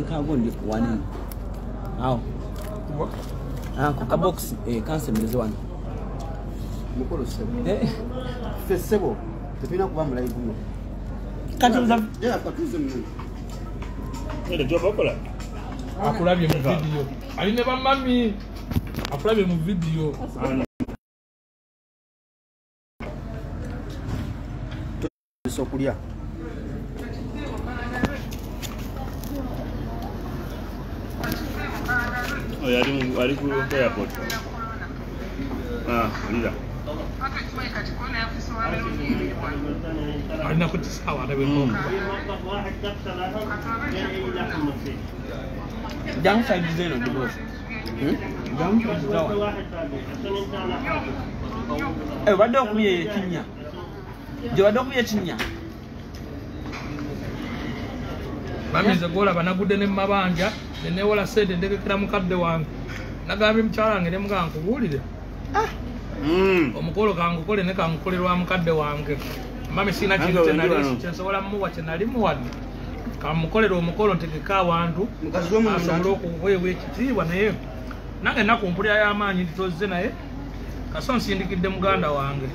Kagondi one. How? Coca box, cancel this one. Mukolo sebo. Fesebo. Tepina kuba mulayi guno. Katuza. Yeah, katuza mno. Ndio job okola. Akulabye mu video. Ali ne bamami. Akulabye mu video. Sokulia. Oh, yari ku airport. Lila. Alina kuti sawa na beko. Downside zeno the boss. Downside zawa. Wado kuye kinya. Je wado kuye kinya. Bamize gola banagude ne mabanja, ne wala sede ndekera mukadde wange. Nagambye mchalange ne mugangu bulire. Omukolo kangu kole ne kangu kolerwa mukadde wange. Mami sina kintu tenali kyensobola muwa kyenali muwadde. Kamukolera omukolo ntegeka abantu. Mukazi wo mwana asobola okuweebwa ekitiibwa naye. Nange nakumpulira y'amaanyi ntitozze naye. Kaso nsindikidde muganda wange.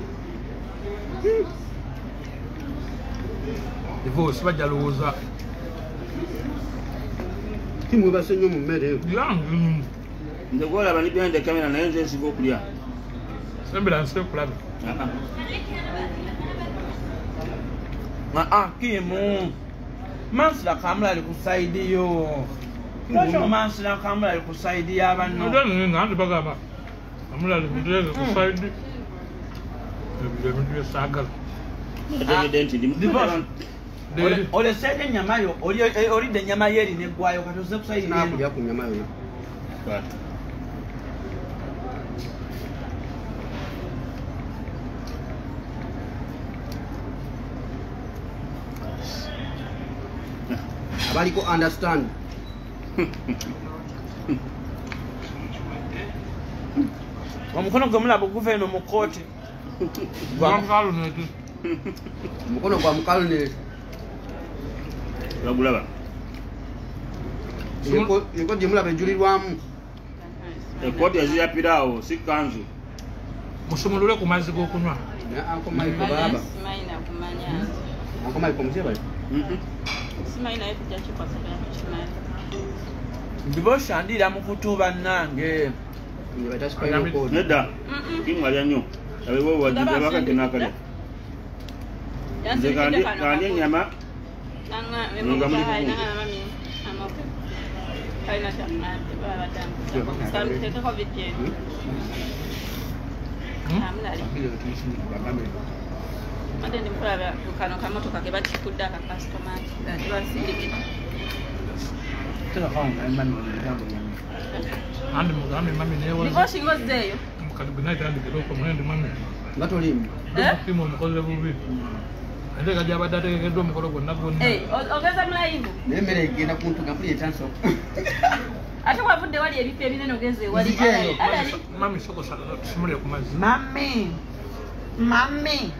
Divorce bajja lowooza. Timu basenyo mu mmere. Yange. Ndio gola bani behind the camera na yenze sigo kulia. Sembera nse kulabe. Kimu. Mansla kamera ali ku side yo. Kasho mansla kamera ali ku side y'abanno. Ndio nini ngandi bagamba. Amula ali kundege ku side. Ndio sagala. Divorce. Ole sede nyama yo, oli de nyama yeri ne gwayo katoze ku side Na kulya ku nyama yo. Abaliko understand. Omukono gwe mulabo guva eno mu kooti. Gwamukalo neti. Mukono gwa mukalo ne. Bagulaba. Yeko je mulabe julirwamu. Ekoti yazia pirao si kanzu. Musumulule ku mazzi g'okunywa. Anko Mike baba. Simaina kumanya. Anko Mike mzee Simaina epija chupa sabya kuchimana. Divorce andira mu kutuba nange. Ngibata spine code. Neda. Kimwalya nnyo. Abewo wajiba bakati nakale. Kandi nyama. Nanga memo hai nanga mami. Amoke. Haina chakna baba tamu. Sami teka kwa video. Amlali. Ate ndimkulaba kano kamotoka ke bakikudda ka customer ati basindikira. Tera phone man Andi mugambe mami ne wala. Divorce ngozeyo. Mukali binaita andi kiroko mwende mami. Ngatolimu. Timo mukoze bubi. Ande kajja badate kedo mukolo gonna gonna. Ogeza mlaivu. Nemere igenda kuntuga kuli etanso. Ate wavudde wali ebipe ebinene ogeze wali. Mami soko sala tumule ku mazzi. Mami.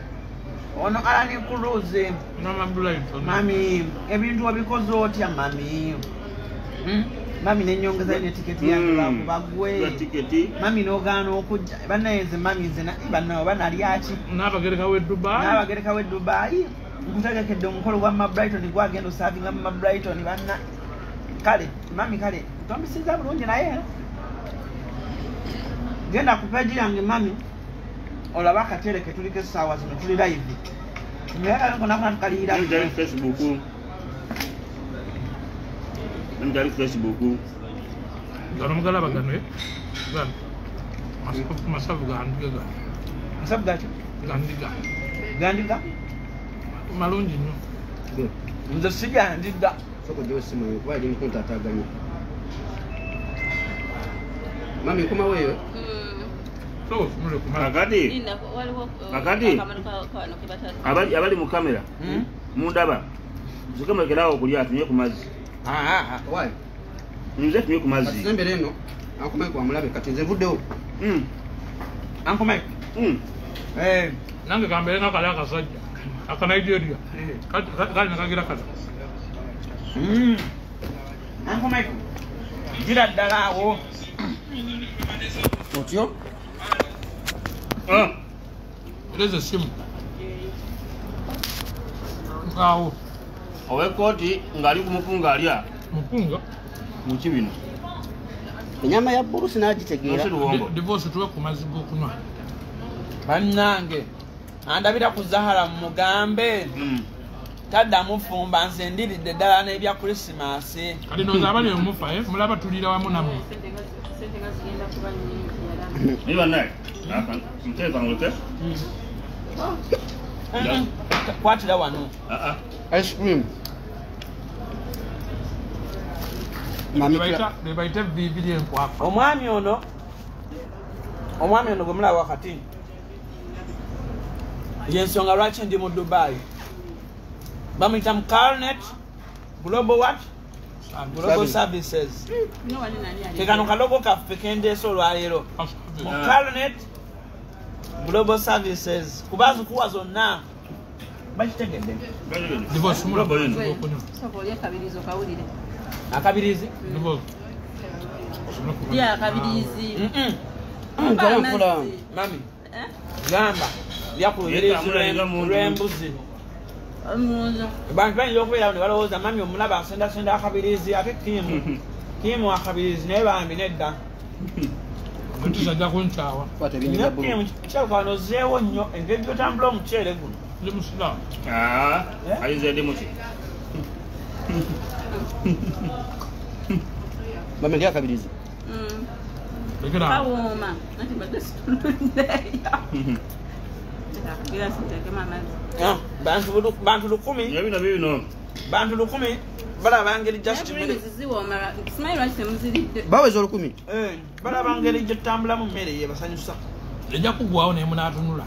Ono alani kuluze. Mama bulai to. Mami, ebintu wabikoze otya mami. Mami nenyongeza ile tiketi yange bakubagwe. Tiketi. Mami nogano okujja. Banayeze mami zena banao banali achi. Nabagereka we Dubai. Nkutegekedde omukolo gwa Brighton gwagenda osavinga mu Brighton banna. Kale, mami kale. Tombisiza bulungi naye. Genda ku page yange mami. Olaba akatereke tulike sawa zino tuli live. Ngera nkona tukalira. Ndali Facebook. Ndali Facebook. Gano mugala bagano Gan. Masafu gandiga gan. Masafu gacho? Gandiga? Malungi nnyo. Nze sigandiga. Soko jo simu kwa ndi mkunta ataganya. Mami kuma wewe? So, mule kumala. Kakati. Kakati. Abali mu kamera. Mundaba. Zukamwe kerawo kulya atunye ku mazzi. Why? Nze tunye ku mazzi. Sembere eno. Anko Mike amulabe kati nze vuddewo. Anko Mike. Nange kambere nakala akasajja. Aka Nigeria. Kali nakagira kala. Anko Uncle Mike. Gira ddala awo. Otyo? Leze simu. Awo. Owekoti ngali kumupunga alya. Mupunga? Mukibino. Enyama ya bbulu sinagitegeera. Divorce tuwe ku mazzi g'okunywa. Bannange. Andabira ku Zahara mugambe. Taddamu fumba nze ndiridde ddala n'ebya Christmas. Kati nooza abali omufa mulaba tulira wamu nammwe. Sente nga zigenda kuba nnyingi. Niba naye. Mteeka ngoloke. Kwatira wano. Ice cream. Bebayita bibiri enkwafu. Omwami ono gwe mulaba wakati yensonga lwaki ndi mu Dubai. Bamuyita mu Carnet Global what? Global Services. Kekano kalogo kaffe kendeesa olwaleero. Mu Carnet Global Services. Kubazi kuwa zonna. Bakitegedde. Divorce mulaba okunywa. Soko lya kabirizo kawulire. Akabirizi? Divorce. Ya kabirizi. Mami. Gamba. Byakulirizi lw'embuzi. Bantu bayinza okubeera ne balowooza mami omulaba asendasenda akabirizi ate kimu akabirizi naye bambi nedda. Tuzajja kunkyawa. Ekyaluka wano ozzeewo nnyo engeri gy'otambula omuceere guno. Ndi musiraamu. Ayinzedde muki. Mami ndya akabirizi. Kawoma. Nati mbadde situlundeya. Gira sintekemu amazzi. Bantu 10. Ebino bibino. Bantu 10 balaba ngeri just minute. Simanyi lwaki temuziridde. Baweza 10. Balaba ngeri gy'otambulamu mmere yebasanyusa. Ejja kugwawo naye munaatunula.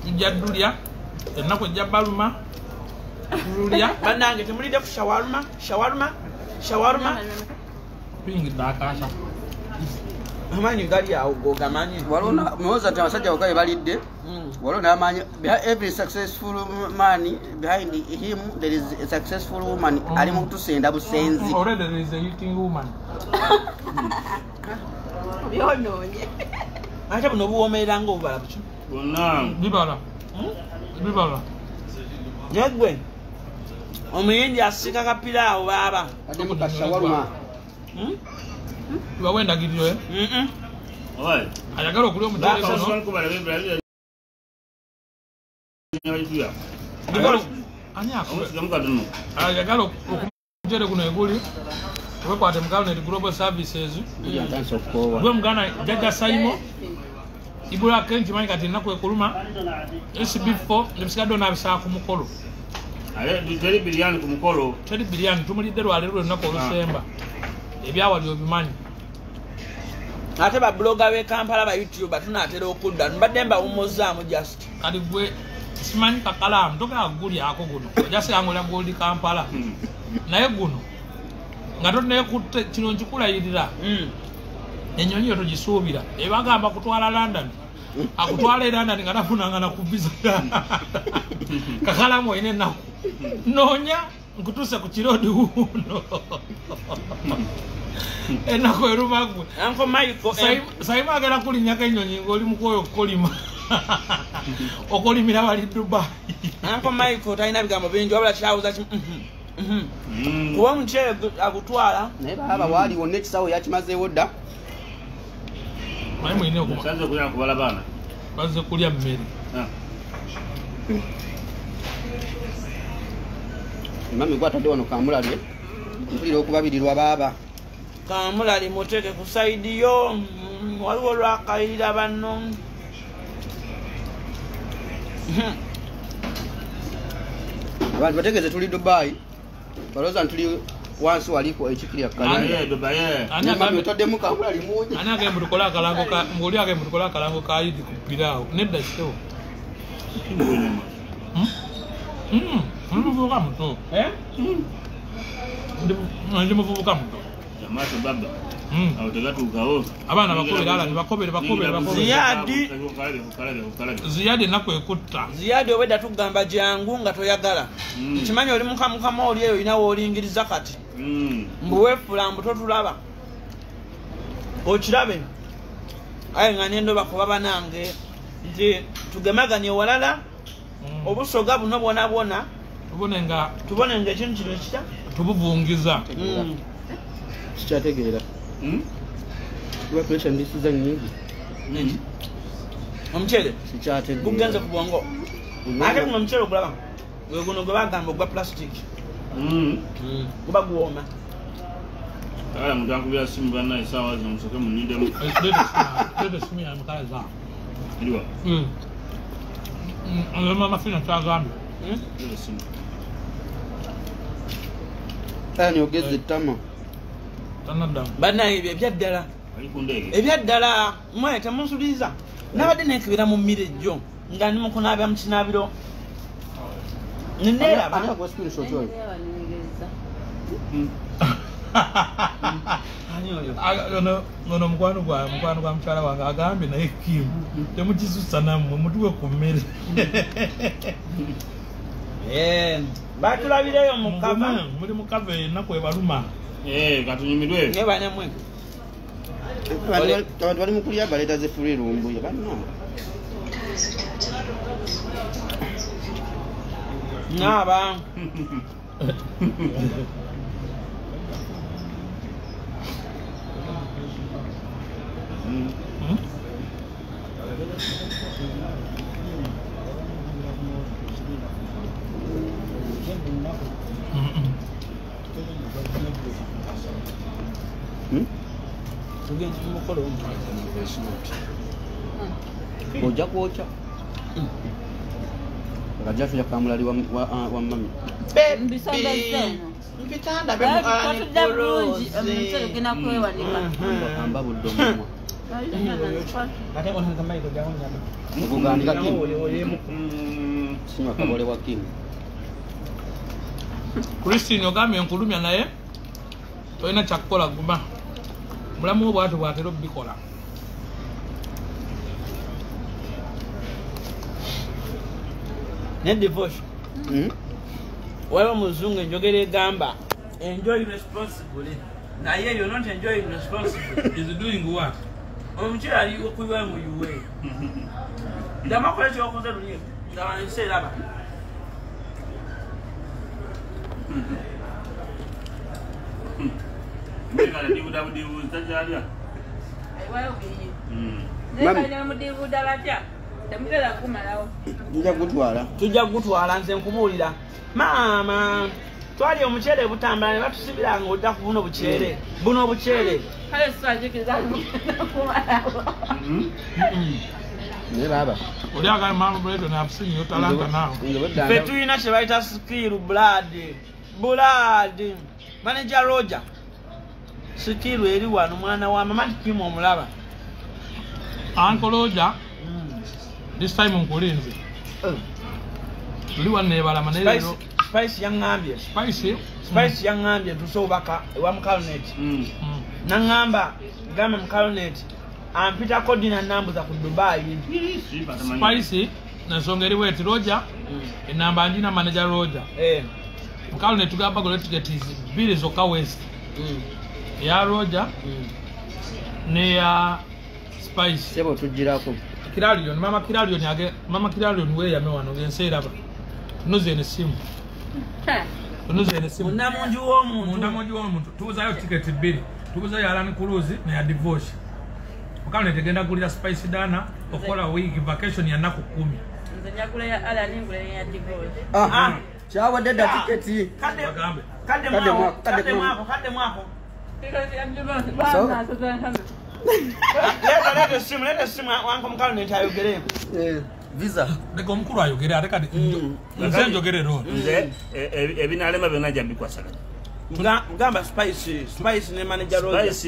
Tujja ddulya ennaku ejja baluma. Tulya. Bannange temulidde ku shawarma. Tuyingidde akaasa. Amanyi gali awo gogamanyi. Walona muhoza ati abasajja bokka balidde. Walona amanyi every successful man behind him there is a successful woman. Ali mu kutusenda busenzi. Already there is a eating woman. Byonoonye. Ate buno obuwoomerera ng'obubala buki? Bonna. Bibala. Yegwe. Omuyindi asika kapiraawo baaba. Ate mu kashawarma. Tubawe endagiriro Oye. ayagala okulya omuceere guno. Ani ayagala omuceere guno eguli wekwate mu Carnet Global Services. Gwe muganda Jjajja Saimo ibula kenchi manyi kati ennaku ekuluma SB4 nebisigadde n'abisaa ku mukolo. Teri biliani ku mukolo. Teri biliani tumulidde lwaleero lwennaku olusemba. Ebyawali obimanyi. Ate ba blogger be Kampala ba YouTube tunaatera okudda mbadde mbawummuzaamu just. Kati gwe simanyi kakalaamu togera gulya ako guno just angolya Gold Kampala naye guno nga tonneekutte kino nkikulayirira ennyonyi yo togisuubira ebagamba kutwala London akutwala London nga nafunanga nakubiza kakalaamu olina ennaku noonya nkutuse ku kiroodi wuuno ennaku eruma gwe Uncle Michael Saima agenda kulinnyako ennyonyi ng'oli mukwoyo okukolima okolimira bali Dubai. Uncle Michael talina bigambo bingi wabula kyawuza kuba omuceere agutwala naye baba waaliwo n'ekisawo yakimazeewo dda. Naye mulina okuba Sanze kulya kubala baana. bazze kulya mmere. Mami gwatadde wano kamulalye mpulira okubabirirwa baaba. Kamulali muteeke ku saidi yo waliwo lwakayirira banno. Abantu bategeeze tuli Dubai. Balooza ntuli wansi waliko ekikirya kale. Dubai. Mami otaddemu kamulali mungi. Ani agenda tukola akalango ka ng'oli agenda tukola akalango ka Idi ku piraawo nedda kitewo. Ndi muvubuka muto. Ndi muvubuka muto. Jamaa baba. awo tegatuukawo abaana bakobere ala bakobere Ziyadi ennaku ekutta Ziyadi obedda tugamba jangu nga toyagala kimanyi oli mukama oli eyo olina woolingiriza kati mbuweefula mbu totulaba okirabe aye nga nendo bakuba banange nti tugemaganye walala obusoga buno bwona tubone nga ekintu kino kitya tubuvungiza kikyategeera kuba pressure ndisiza nnyingi omukyere kikyategeera gugenze ku bwongo ate guno omukyere ogulaba guno gwe bagamba ogwa plastic guba guwooma kala muntu akubira simu bana esaawa zino musoke munindemu simu ya mukalaza iliwa mama fina kyagambye ani ogeze ttama bannaye ebyaddala mwe temunsuliza nabadde nekebera mu mirejjo nga ndi mukunaabya mu kinaabiro neneeraba ono mukwano gwa mukyala wange agambye naye kimu temukisusa nammwe mutuwe ku mmere batulabireyo mukava muli mukava ennaku ebaluma katunyumirwe nebanemwe abantu bali mukulya baleeta ze furi rumbuye banna naaba ojja kwokya akajja tuja kamulali wa mami mpitanda amba budde omumwa okugandika kimu sinywa kabole wa kimu Christine ogambye enkulumya naye tolina kyakukola guma mulamu bwatyo bwatera obikola ne divorce waliwo muzungu enjogera egamba enjoy responsibly naye you're not enjoying responsibly is doing what omukyala ali okuyiwa mu uwe ndamakola ekyokoze luli nga wanse eraba tujja kugutwala nze nkubuulira maama twali omuceere butambula ne batusibira nga odda ku buno buceere naye baaba oli agala mama Bredo nakusinyiyo talanta naawe ffe tulina kye bayita skill blood manager Roger skill eri wano mwana wa mama tikimu omulaba Uncle Roger this time nkulinze tuli wanneebala manelero Spice yangambye Spice yangambye tusobaka ewa Mukalonet nangamba gamba Mukalonet ampita kodina nambuza ku Dubai Spice nasonga eri weti Roger enamba ndina manager Roger Mukalonet tugamba gole tickets bili zoka west ya Roger ne ya Spice sebo tujirako Kiralion mama Kiralion we yamewano genseeraba tunoze ne simu mundamunju w'omuntu tubuzayo ticket bbiri tubuzayo Alan Cruise ne ya divorce okane tegenda kulira Spice Dana okola week vacation ya naku 10 nze nyakula ya Alan ngule ya divorce chawa dada ticket kade mwako leta simu wanko Mukalonet ayogere visa leka omukulu ayogere ate kati nze njogere ro nze ebinalema byonna jambikwasaga gamba Spice ne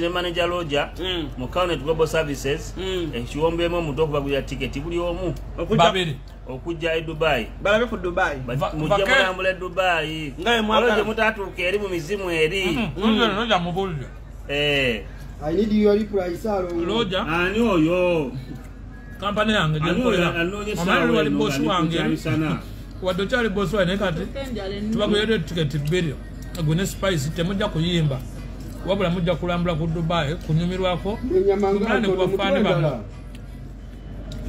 manager Roger Mukalonet Global Services ekiwombemu omuntu okubagulira tiketi buli omu babiri okujja e Dubai balabe ku Dubai mujja mulambula e Dubai ngaye mwaka mutatuuka eri mu mizimu eri nja mubulira I need your reply, sir. Roger. Ani oyo. Kampani yange gyekolera. Omwana wali boss wange. Wadde okyali boss wange naye kati tubagoyera tiketi bbiri. Gwe ne Spice temujja kuyimba. Wabula mujja kulambula ku Dubai kunyumirwako. Kumane kubafaane bano.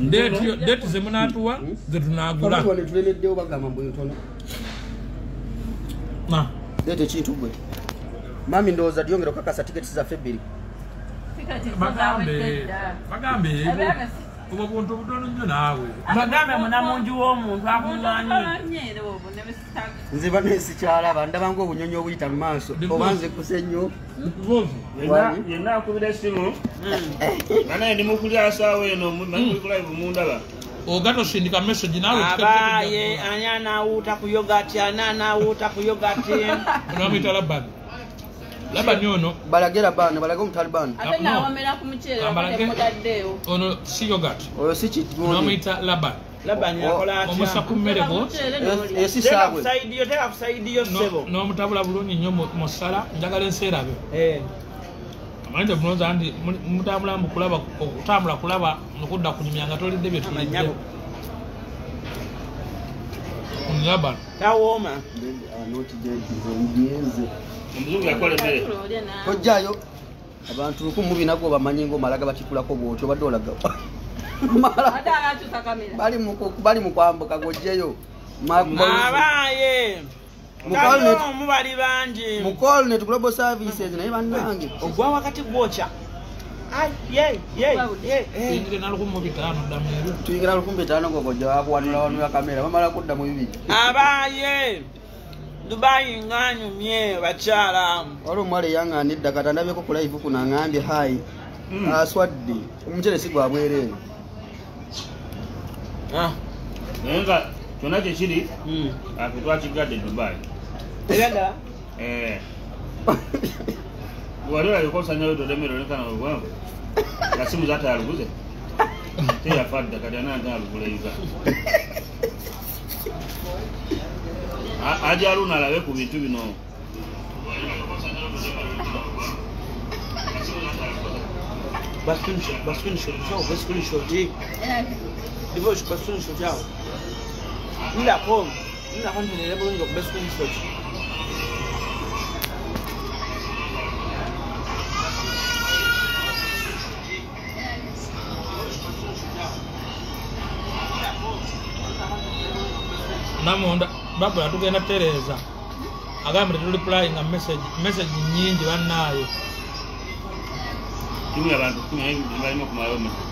Date ze munatuwa ze tunagula. Wale tulemeddewo bagamba mbu ntono. Na. Date kintu gwe. Mami ndowooza lyongera okakasa tiketi za February. Bagambe ubo buntu butono nnyo naawe. Bagambe munamunju w'omuntu akumanyi. Nze bano sikyalaba ndaba ng'obunyonyi obuyita mu maaso obanze kusenyo. Yenna akubira essimu. Banaye ndi mukulya asaawa eno muli ku live mundaba. Ogato sindika message nawe abaye anyana uta ku yogurt anana ku yogurt. Unamita Laban. Laban yono balagera bana balaga omutaliban. Ate na wamera ku muchere bakate mudaddeo. Ono si yogurt. Oyo si kitwoni. Unamita Laban. Laban yakola atya. Omusa kumere go. Esi sabwe. Teka kusaidiyo sebo. No mutabula bulungi nnyo mu sala njagala enseera be. Amanje munoza andi mutabula mukulaba okutambula kulaba nokudda kunyumyanga tolidde bye tulidde. Laban. Tawoma. Not dead ndienze. Omuzungu yakola emmere. Tojjayo abantu lukumu binago bamanyi ng'omalaga batikulako bw'otyo badde olaga. Bali mu kwambuka gojjeyo. Abaye. Mubali bangi. Mu Colnet Global Services naye bannange. Ogwa wakati gwocha. Ai Ingire na lukumu bitano dameru. Tuyingira lukumu bitano gojja wakuwanula wanu ya kamera bamala kudda mu bibiri. Abaye. Dubai nganyumye bakyala. Wali omwale yanganidda kati ndabeko ku live kuno angambye hayi. Aswadde. Omucere si gwa bwereere. Nenga kyonna kyekiri afe twakigadde Dubai. Tegada? Wali olayiko osanyayo todemero nekana obwangu. Nga simu zatayaluguze. Teyafadda kati ananga alugulaiza. Aja aluna alabe ku bintu bino. Bascreenshot. Divoje bascreenshot yao. Nda kontinere bulungi bascreenshot. Namonda baba atugenda Tereza agambye reply nga message nyingi bannaye kimi abantu kimi balimo kumalayo message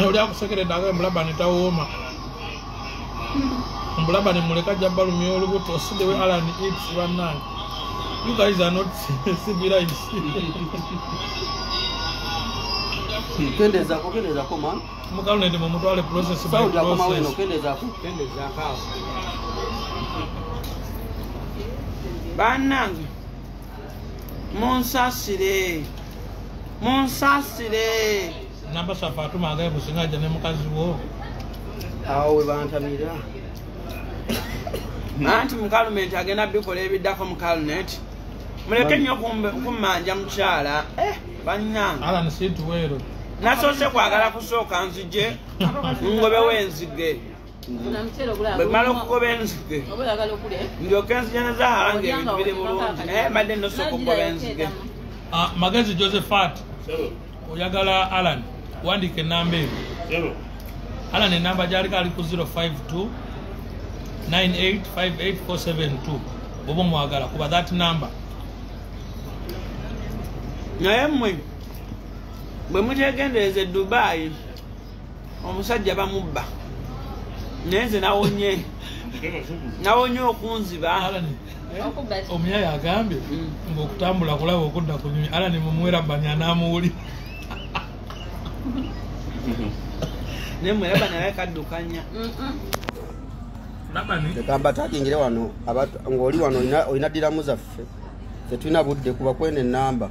oli akusekere daga mbulaba nitawoma mbulaba ni muleka jabbalu myolubuto oside we Alan X bannaye. You guys are not civilized. Kendeza ko man. Mukalne ndi mumutwale process by Saudi akoma process. weno kendeza Kawo. Bannange. Monsasire. Namba safatu magaye busingaje ne mukazi wo. Awo we bantamira. Anti mukalumeti agenda bikola ebiddako mu Colnet. Muleke nnyo kummanja mukyala. Bannange. Alan situwero. Nasoose kwagala kusooka nzije ngobewo enzige. Bwe mmala okugoba enzige ndyoke nzija ne Zahara ng'ebintu biri bulungi naye mbadde nosooka okugoba enzige. Magezi Josephat oyagala Alan wandike enamba eyo. Alan enamba gy'aliko ali ku 052 9858472 bw'oba omwagala kuba that number. Naye mmwe bwe mutegendereza e Dubai omusajja bamubba naye nze nawonye okunziba. Omuyaya agambye ng'okutambula kulaba okudda ku nyonyi Alan mumuwera banya n'amuwuli. naye mweraba naye kaddukanya. Lekamba takingire wano ng'oli wano olina ddiramu zaffe ffe tulina budde kuba kwene enamba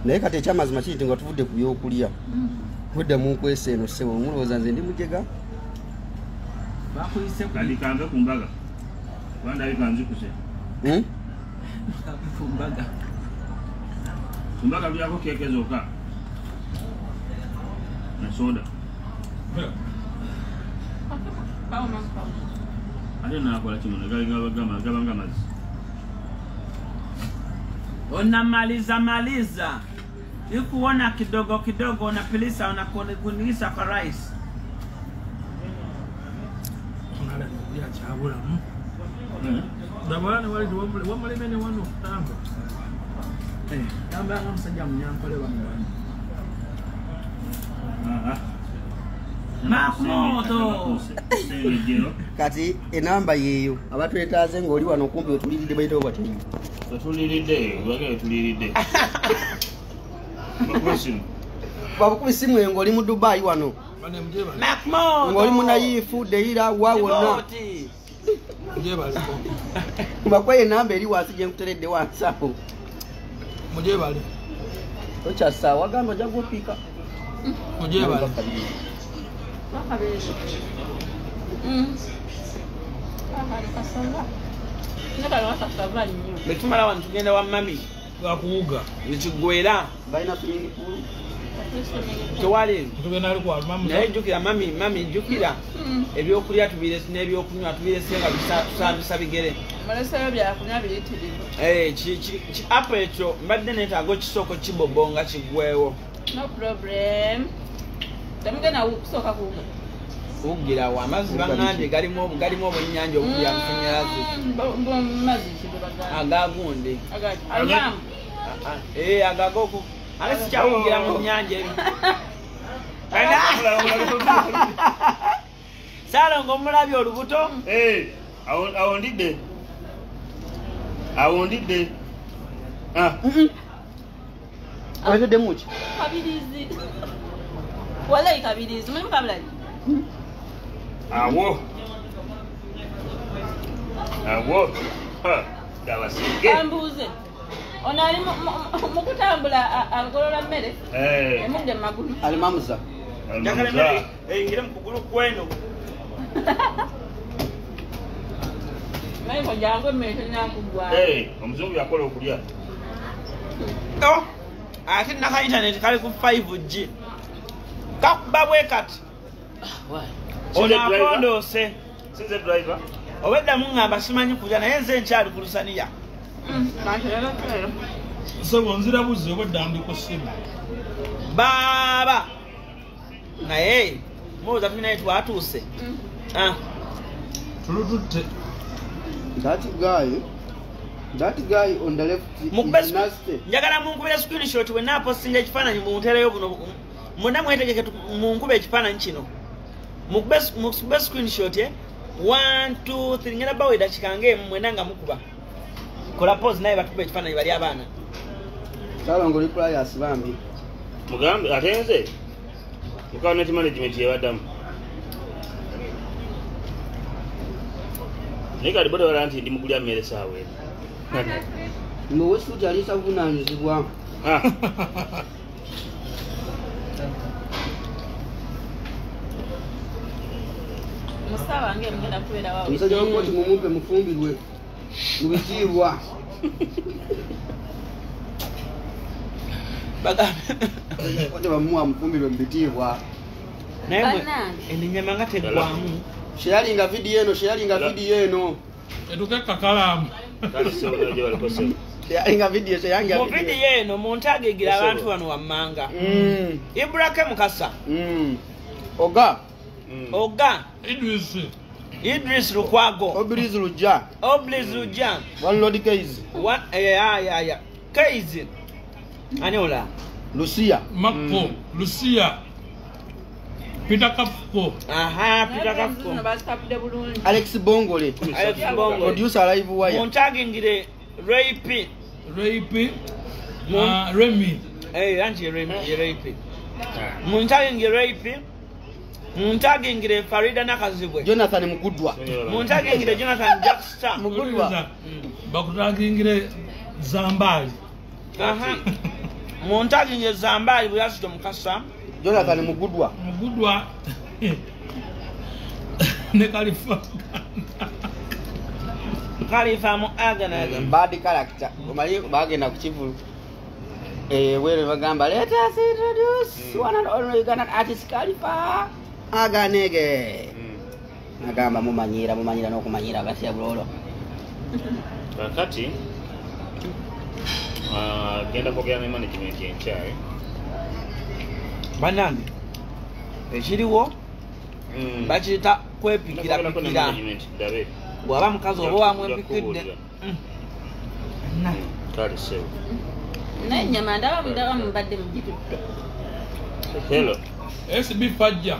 naye kati ekyamazima kiri nti nga tuvudde ku byokulya budde mu nkwesa eno ssebo mulowooza nze ndi mujega bakuyise kali kanve kumbaga wanda ikanzikuse kumbaga byako kekezoka na soda ate nakola kimono gabanga mazi maliza ikuona kidogo kidogo unapilisa unakunilisa kwa rice ya chabula dabana wali wamale mene wano tamba tamba ngamsajja munyankole bamwana Makumoto kati enamba yeyo abatwetaaze ng'oli wano kumpi otuliride bayitawo batyo tuliride wage tuliride babukuba isimu eyo ng'oli mu Dubai wano ng'oli munayifu deira wawona bakwaye enamba eri wansi gye nkuteredde wansi awo mujebale okyasa wagamba ojja gupiika mujebale betumala wano tugenda wa mami bakuwuga nekigwera balina swimming pool tewali naye jjukira mami jjukira ebyokulya tubiresi n'ebyokunywa tubiresenga bisambisa bigere apo ekyo mbadde neetaaga okisooka kibobonga kigwewo ugirawo amazzi baŋŋambye galimu obwennyanja okulya amasanyalaze agagundi agagoku ale sikyawugira mu nnyanja ebi Salongo omulabye olubuto awondidde abetedde muki kabirizi wallahi kabirizi mulimu kabulali awo dawasige ambuuze ono ali mukutambula agolola mmere emudde mumagulu alimamuza eyingire mukugulu kweno maiko jangu emmere tenakugwa omuzungu yakola okulya ate naka internet kali ku 5G kakuba bwe kati ono akondoose sinze driver obedda muŋŋamba simanyi kulya naye nze nkyali ku lusaniya sebo nzira buzzi obwedda ndi ku ssimu baaba naye mulowooza tulinaye twatuuse tulututte that guy on the left is nasty. Njagala munkubira screenshot we napostinga ekifaananyi muntereyo buno munda mwetegeke munkube ekifaananyi kino mukube screenshot 1 2 3 ngenda bawe dakika ng'emu mwenda nga mukuba kola pose naye batukuba ekifaananyi bali abaana Salongo reply asibambi mugambe ate nze mukawa net management yebaddamu naye kati boda wala nti ndi mukulya mmere saawa eno ngowe suti alisa kuvunaanyizibwa musawa wange mugenda kubeera wawe omusajja wakoti mumupe mufumbirwe mu bitiibwa ote bamuwa mufumbirwe mu bitiibwa naye ennyama nga teggwamu sheyalinga vidiyo eno etuke kakalaamu sheyalinga vidiyo mu vidiyo eno muntagegira abantu wano wammanga Ibrahim Mukasa Oga Idris Lukwago Obliz Luja One Case Case Aniola Lucia Makko Lucia Peter Kafuko Peter Kafuko Alex Bongole Producer Live Wire muntagingire Raypi Remy anti Raypi muntagingire Raypi muntagingire Farida Nakazibwe Jonathan Mugudwa muntagingire Jonathan Jackson Mugudwa bakutagingire Zambali muntagingire Zambali buyasito Mukasa Jonathan Mugudwa ne Khalifa. Khalifa mu aganaga. Bad character. Omali bagenda ku Kivulu. Where bagamba let us introduce one and only Ugandan artist Khalifa Aganege. Agamba mumanyira n'okumanyira abasya bulolo. Kakati genda kwogera ne management y'enkyawe. Banani ekiriwo bakiyita kwepikira bw'aba mukazi oba wamwepikidde kale sewo naye nyama ndaba mubadde mugitudde. hello SB Fajja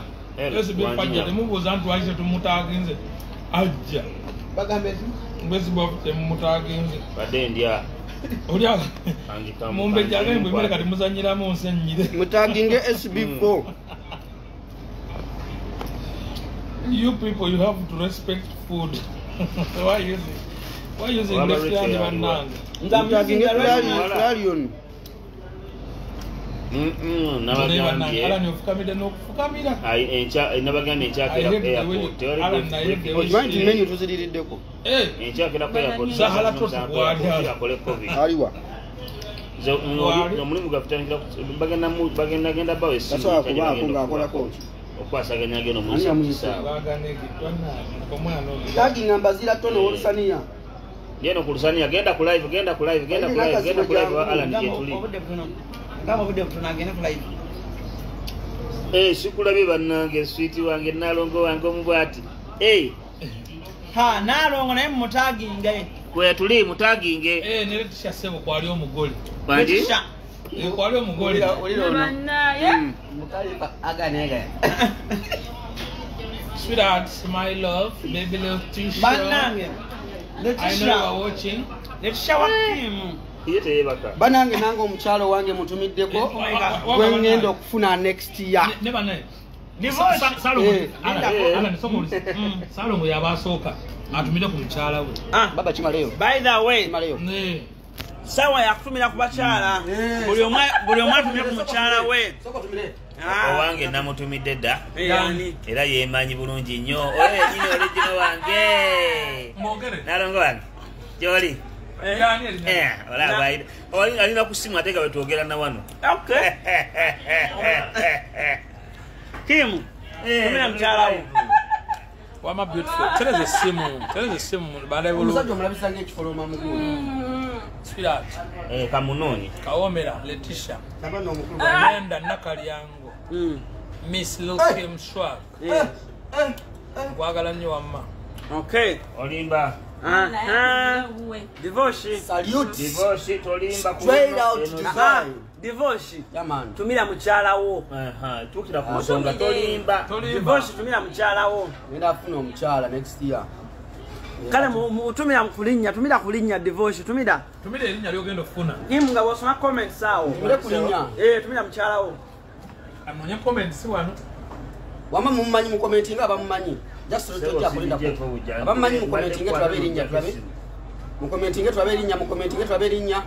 temubuuza nti wali tetumutaaginze ajja Bagambe mbezi bwafu temumutaaginze badde ndya olya mumbejjage mbwemere kati muzanyiramu nsennyire mutaginge SB4. You people, you have to respect food. Why using left hand banana? Mutaginge Clarion. Ala ni ofukamira n'okufukamira. Nabagambye enkyakera ku airport. Okimanyi menu tuziriiriddeko. Enkyakera ku airport. Sahala totukwali akole covid. Aliwa. Omulimu gwafutandikira bagenda bawo esimu. Tasobola kubaako ng'akolako. Okwasaganya geno mulisaawa. Taginga mbazira tono olusaniya. Genda ku lusaniya, genda ku live Alan gye tuli. Ngabo budde butunagenda ku live. Sikulabye bannange sweet wange nalongo wange omubwati. Nalongo naye mutaginge. Kwe tuli mutaginge. Ne Letitia Sebo kwali omugole. Bandi? Kwali omugole. Khalifa Aganege. Sweetheart, my love, baby Letitia. Banange. I know you are watching. Letitia wakimu. Banange nange omukyalo wange mutumiddeko gwengenda okufuna next year. Ne banaye. Salongo yabasooka atumire ku mukyala we. Baba kimaleyo. By the way, Kimaleyo. Sawa yakutumira ku bakyala. Buli omwe atumire ku mukyala we. Owange namutumidde dda. Era yemanyi bulungi nnyo. Oyo nyine oligino wange. Nalongo wange. Joli. Alina kusimu ateka wetwogera na wano. Okay. Kim. Tumira mkyala wo. Wama beautiful. Tereza simu baadaye bulu. Omusajja omulabisa ng'ekifoloma mugulu. Sweetheart. Kamunoni. Kawomera Letitia. Nabano omukulu. Nenda Nakalyango. Miss Lucy Mswag. Kwagala nnyo wamma. Okay. Olimba. Divorce. Salute. Divorce tolimba Straight out design. Divorce. Yaman. Tumira mukyala wo. Tukira ku nsonga tolimba. Divorce tumira mukyala wo. Ngenda afuna omukyala next year. Kale tumira kulinnya, tumira kulinnya divorce, tumira. Tumira erinnya lyogenda okufuna. Nga bw'osoma comments awo. Tumira kulinnya. Tumira mukyala wo. Anonya comments wano. Wama mumanyi mu commenting abamumanyi. Just tojja kulinda ko. Abamumanyi mu commenting tulabe erinnya tulabe. Mu commenting tulabe erinnya.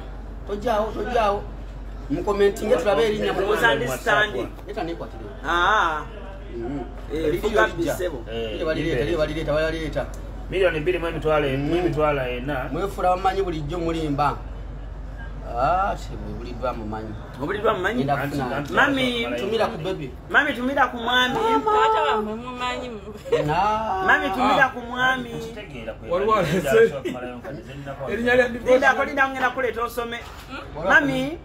Tojjaawo. Mu commenting tulabe erinnya mu understand. Eta ne kwatire. Fuga bisebo. Balireta. Milioni 2.4 mwefula bamanyi bulijjo mulimba. Buliddwa mumanyi. Obuliddwa mumanyi. Mami tumira ku baby. Mami tumira ku mwami. Taata wange mumanyi. Mami tumira ku mwami. Waliwo erinnya lya divorce. Linda kolinda ngenda kuleeta osome. Mami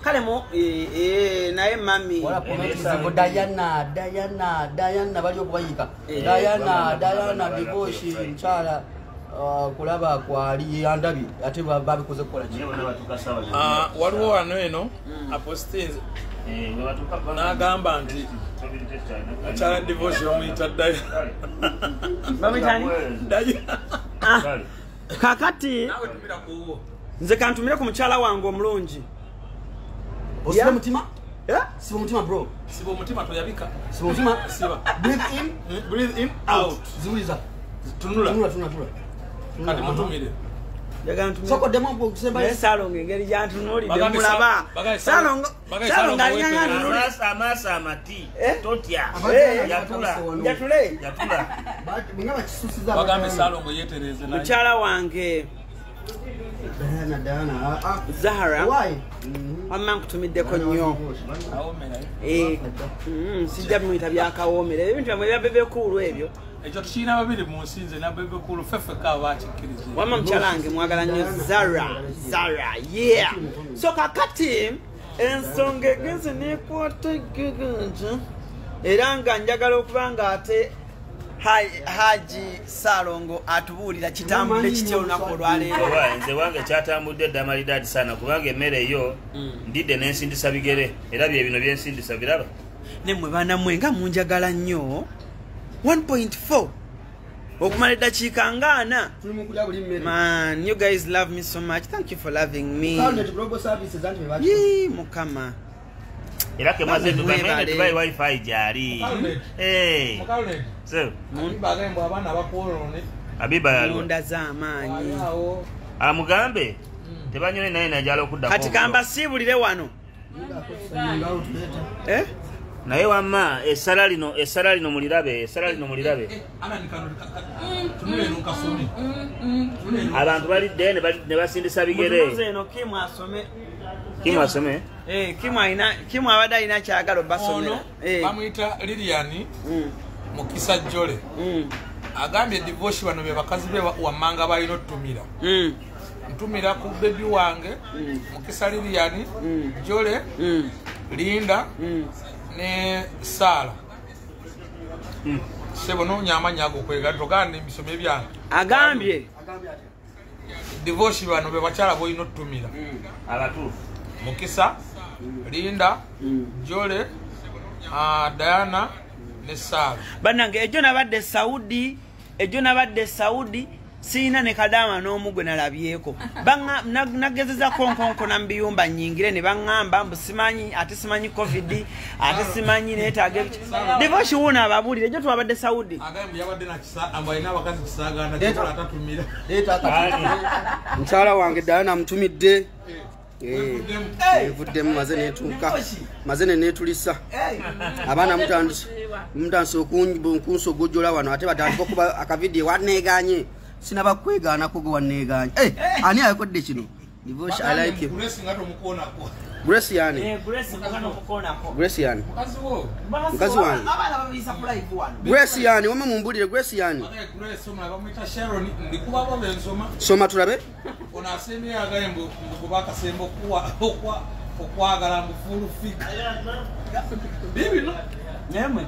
kale mo naye mami wala pometizigo Diana bali okubayika. Diana divorce mchala kulaba kwali yandabi ate babikoze kukola ki. Waliwo wano eno apostles n'agamba nti akyala divorce omuyita kakati nze kantumire ku mukyala wange omulungi. Osiba mutima? Siba mutima bro. Siba mutima toyabika. Siba mutima. Siba. Breathe in, out. Ziwiza. Tunula. Tunula. Kati mutumire. Soko demo kusemba salongo engeri gyantunuulidde mulaba salongo alinganga amasa amati totya yatula bagambe salongo yetereze mukyala wange Zahara wamma nkutumiddeko nnyo sijja bimuyita byakawoomera ebintu byamwe byabebekulu ebyo ekyo tukirina babiri mu nsi nze nabebekulu feffeka bakikkiriza wamma mukyala wange mwagala nnyo Zara yeah so kakati ensonga egenze nekwata geganja era nga njagala okuba nga ate Haji Salongo atubuulira kitambule kitya olunaku olwaleero nze wange kyatambudde ddamalidaadi sana kubanga emmere eyo ndidde n'ensindisa bigere era byebino byensindisa biraba nemmwe banamwe nga munjagala nnyo 1.4 okumala eddakiika nga 4 man you guys love me so much thank you for loving me mukama era kemaze tubayi wifi gyali abiba yalunda z'amaanyi amugambe tebanyole naye najala okuddako kati kamba siibulire wano naye wamma essala lino mulirabe abantu balidde ne basindisa bigere Kimu asome? Kimu abadde alina kyagala basomera. Bamuyita Lilian Mukisa Jole. Agambye divorce bano be bakazi be wammanga balina otumira. Ntumira ku baby wange Mukisa Lilian Jole Linda ne Sala. Sebo no nyama nyago kwega togande bisome byange. Agambye divorce bano be bakyala boyina otumira. Abatu Mukisa, Linda, Jole, Diana, ne Sara. Banange ejo nabadde Saudi sina ne kadama n'omugwe nalabyeko. Banga nagezeza konkonko na mbiyumba nyingire ne bangamba mbusimanyi ate simanyi covid ate simanyi netage. Divorce wona ababulire ejo twabadde Saudi. Agambe yabadde na kisa ambayina bakazi kisagana kikola atatumira. Mchala wange Diana mtumidde. Vuddemu mazene netulisa abaana mutansi okunsogojola wano ate batandika okuba akavidiyo waneganye sinabakwegaana kugo waneganye ani ayekodde kino divorce I like you Grace yani mkazi wange Grace yani wama mumbulire Grace yani soma tulabe onaseme agayembo kubaka sembo okwagala mufulu fika bibi no nemwe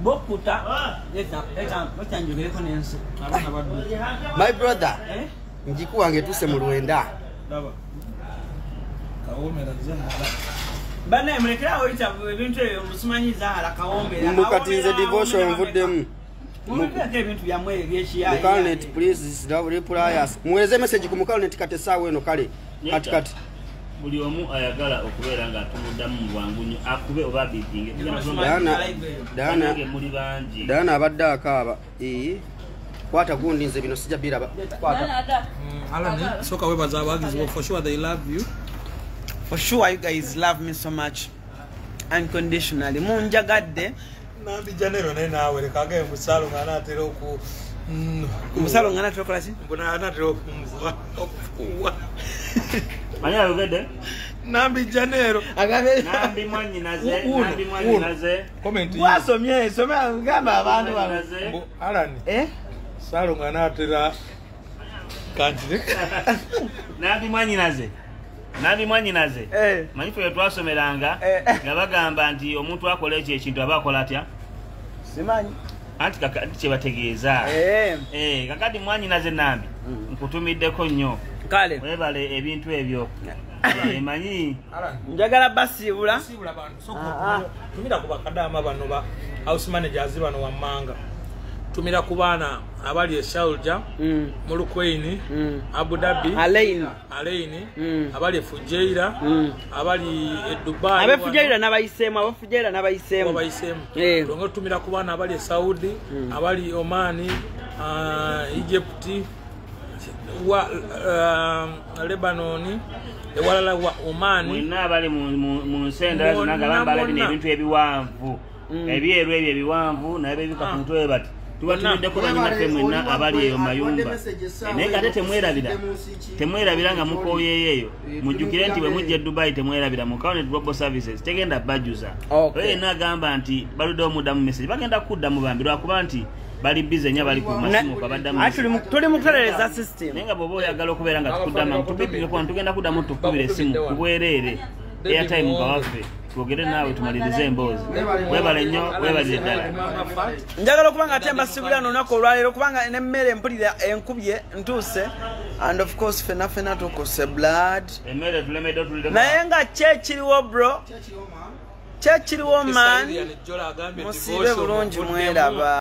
bokuta leta njogereko nensi abana badu my brother njiku wange tuse mu Rwenda baba kaomera zahara bana mrekera oyita ebintu ebyo musimanyi Zahara kaombera mukatinze divorce mvuddemu mukake ebintu byamwe ebyekiyaye Mukalnet please reply us muweze message ku Mukalnet kate sawa eno kale kati buli omu ayagala okubeera nga atumuddamu mu bwangunyu akube oba biddinge Diana abadde akaaba kwata gundi nze bino sijja biraba kwata Alan soka webaza abagizi for sure they love you. For sure you guys love me so much unconditionally. Munjagadde Nambi Janero nawe lekaga musalo ngana atera oku musalo ngana atera okola ki? Mbona atera okumvuga okuwa. Manya yogede? Nambi Janero agabe Nambi mwanyi naze comment wasomye somera ngamba abantu bano Alan salo ngana atera kanti Nambi mwanyi naze manyifu yetwasomeranga nga bagamba nti omuntu akola ekyo ekintu aba akola atya simanyi anti kakati kye bategeeza kakati mwanyi naze Nambi nkutumiddeko nnyo kale webale ebintu ebyo emanyi njagala basiibula bantu soko tumira ku bakadama bano ba house managers bano wammanga tumira ku baana abali Sharjah Mulukweini Abu Dhabi Alain abali Fujairah abali Dubai abe Fujairah n'abayisemu longo tumira ku baana abali Saudi abali Oman Egypt wa Lebanon ewalala wa Oman mwina abali mu nsenda zinagamba bali n'ebintu ebiwanvu ebyeru ebyo ebiwanvu naye bebika ku mutwe bati tubatumidde ko banyinaffe mwenna abali eyo mayumba naye kate temwerabira nga mukooyeeyo mujjukire nti bwe mujja Dubai temwerabira mu County Global Services tegenda bajuza oyo yenna agamba nti baludde omuddamu message bagenda kuddamu bambi lwakuba nti bali bize nya bali ku masimu kabaddamu tuli mu kutereeza system naye nga bw'oba oyagala okubeera nga tukuddama tubibike kuba tugenda kuddamu tukubira essimu kubwereere airtime nga waffe twogere naawe tumalirize emboozi webale nnyo webalire ddala njagala okuba nga temba sibulira n'olunaku olwaleero kubanga n'emmere empulira enkubye ntuuse and of course fena tukuse blood emmere tulemedde otulire naye nga kyekiriwo bro kyekiriwo man musiibe bulungi mweraba